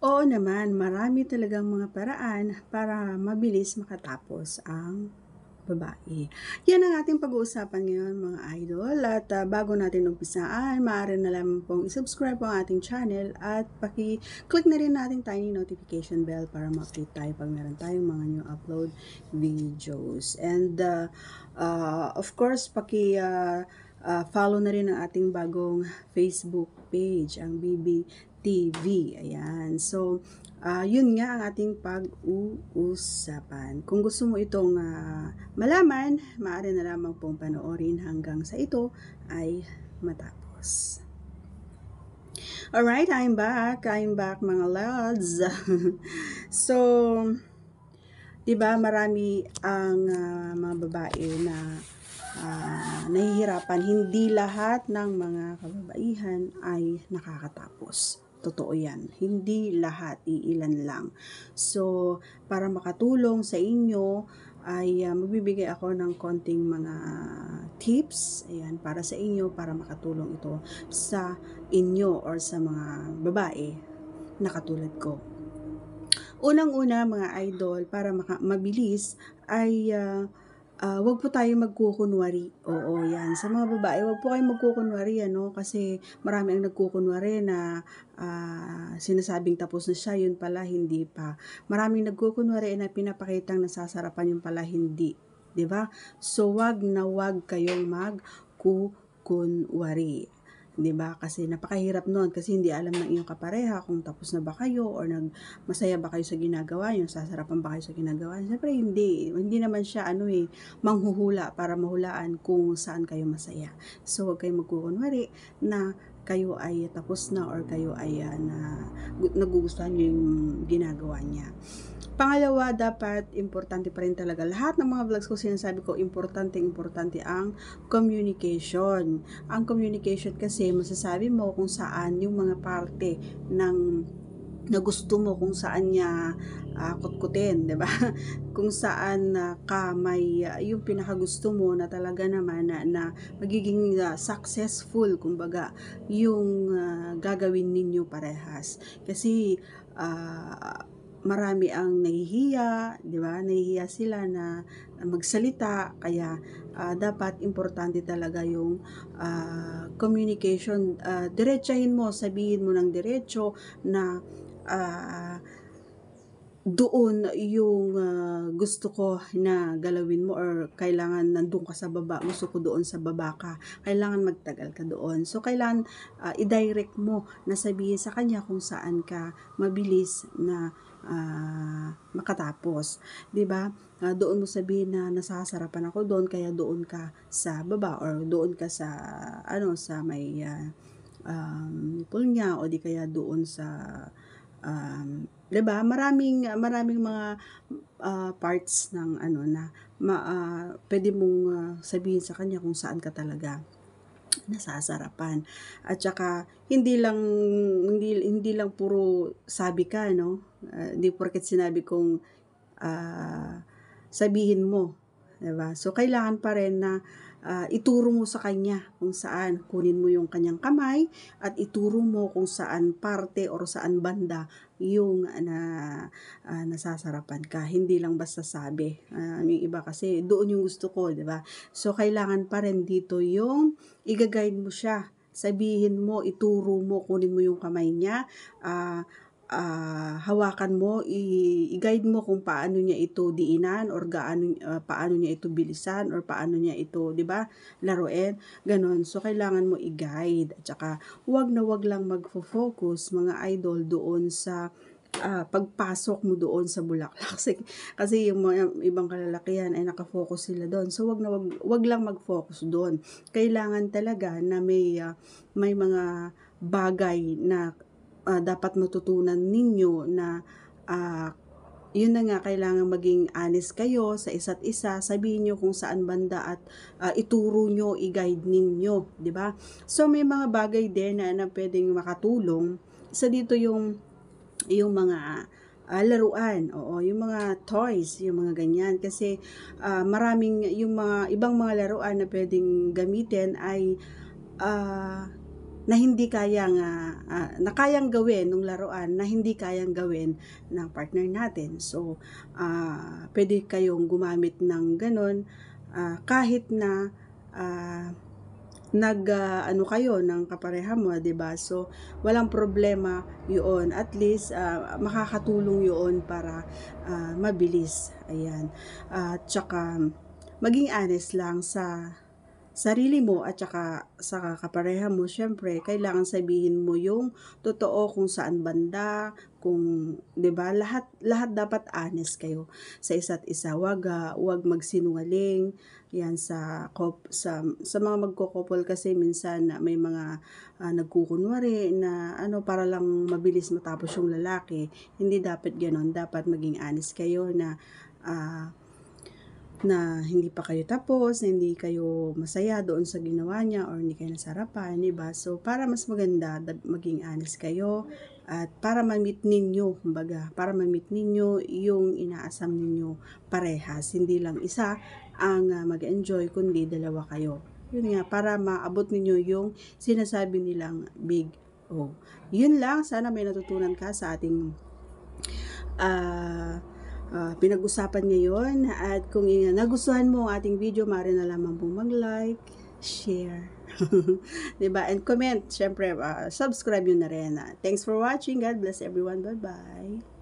Oo naman, marami talagang mga paraan para mabilis makatapos ang babae. Yan ang ating pag-uusapan ngayon mga idol at bago natin umpisaan, maaari na lamang pong isubscribe po ang ating channel at paki-click na rin natin tiny notification bell para ma-update tayo pag meron tayong mga new upload videos. And of course, follow na rin ang ating bagong Facebook page, ang BB TV. Ayan. So, yun nga ang ating pag-uusapan. Kung gusto mo itong malaman, maaari na lamang pong panoorin hanggang sa ito ay matapos. Alright, I'm back. I'm back mga lods. So, diba marami ang mga babae na nahihirapan. Hindi lahat ng mga kababaihan ay nakakatapos. Totoo yan. Hindi lahat, iilan lang. So, para makatulong sa inyo, ay magbibigay ako ng konting mga tips, ayan, para sa inyo, para makatulong ito sa inyo or sa mga babae na katulad ko. Unang-una mga idol, para mabilis ay wag po tayo magkukunwari. Oo, yan. Sa mga babae, wag po kayong magkukunwari, ano, kasi marami ang nagkukunwari na sinasabing tapos na siya, yun pala hindi pa. Maraming nagkukunwari na pinapakitang nasasarapan, yun pala hindi. 'Di ba? So wag na wag kayong magkukunwari. 'Di ba? Kasi napakahirap noon kasi hindi alam ng iyong kapareha kung tapos na ba kayo or masaya ba kayo sa ginagawa niyo, sasarapan ba kayo sa ginagawa niyo. Siyempre hindi naman siya manghuhula para mahulaan kung saan kayo masaya. So wag kayong magkukunwari na kayo ay tapos na or kayo ay nagugustuhan niyo yung ginagawa niya. Pangalawa, dapat importante pa rin talaga. Lahat ng mga vlogs ko sinasabi ko, importante ang communication. Ang communication kasi masasabi mo kung saan yung mga parte ng na gusto mo, kung saan niya kutkutin, 'di ba? Kung saan ka may yung pinakagusto mo na talaga naman na magiging successful kumbaga yung gagawin ninyo parehas. Kasi marami ang nahihiya, 'di ba? Nahihiya sila na magsalita, kaya dapat importante talaga yung communication. Diretsahin mo, sabihin mo ng diretso na doon yung gusto ko na galawin mo or kailangan nandun ka sa baba, gusto ko doon sa baba ka, kailangan magtagal ka doon. So, kailangan i-direct mo na sabihin sa kanya kung saan ka mabilis na makatapos. 'Di ba? Doon mo sabihin na nasasarapan ako doon, kaya doon ka sa baba or doon ka sa sa may nipple niya o di kaya doon sa 'di ba? Maraming mga parts ng na pwede mong sabihin sa kanya kung saan ka talaga nasasarapan. At saka hindi lang puro sabi ka, no? Hindi porket sinabi kong sabihin mo, 'di ba? So kailangan pa rin na ituro mo sa kanya kung saan, kunin mo yung kanyang kamay at ituro mo kung saan parte or saan banda yung nasasarapan ka. Hindi lang basta sabi. Yung iba kasi doon yung gusto ko, 'di ba? So kailangan pa rin dito yung i-guide mo siya. Sabihin mo, ituro mo, kunin mo yung kamay niya, hawakan mo, i-guide mo kung paano niya ito diinan or paano niya ito bilisan or paano niya ito, 'di ba? Laruin, ganon. So kailangan mo i-guide. At saka wag na wag lang magfo-focus mga idol doon sa pagpasok mo doon sa bulaklak. Kasi yung mga ibang kalalakihan ay nakafocus sila doon. So wag lang mag-focus doon. Kailangan talaga na may mga bagay na dapat matutunan ninyo na yun na nga, kailangan maging honest kayo sa isa't isa, sabihin nyo kung saan banda at ituro nyo, i-guide ninyo, di ba? So may mga bagay din na pwedeng makatulong. Isa dito yung mga laruan, oo, yung mga toys, yung mga ganyan. Kasi yung mga ibang mga laruan na pwedeng gamitin ay na hindi kayang na kayang gawin ng laruan na hindi kayang gawin ng partner natin. So, pwede kayong gumamit ng ganun kahit na ano kayo ng kapareha mo, 'di ba? So, walang problema 'yun. At least makakatulong 'yun para mabilis. Ayan. At saka maging honest lang sa sarili mo at saka sa kapareha mo. Syempre kailangan sabihin mo yung totoo kung saan banda, kung 'di ba, lahat dapat honest kayo sa isa't isa. Wag magsinungaling. Yan sa mga magko-couple kasi minsan may mga nagkukunwari na ano para lang mabilis matapos yung lalaki. Hindi dapat ganoon. Dapat maging honest kayo na hindi pa kayo tapos, na hindi kayo masaya doon sa ginawa niya or hindi kayo nasarapan, diba? So, para mas maganda, maging honest kayo at para ma-meet ninyo, kumbaga, para ma-meet ninyo yung inaasam ninyo parehas. Hindi lang isa ang mag-enjoy, kundi dalawa kayo. Yun nga, para maabot ninyo yung sinasabi nilang big O. Yun lang, sana may natutunan ka sa ating pinag-usapan ngayon. At kung nagustuhan mo ang ating video, maaari na lamang pong mag-like, share, diba? And comment, syempre, subscribe yun na rin. Thanks for watching. God bless everyone. Bye-bye.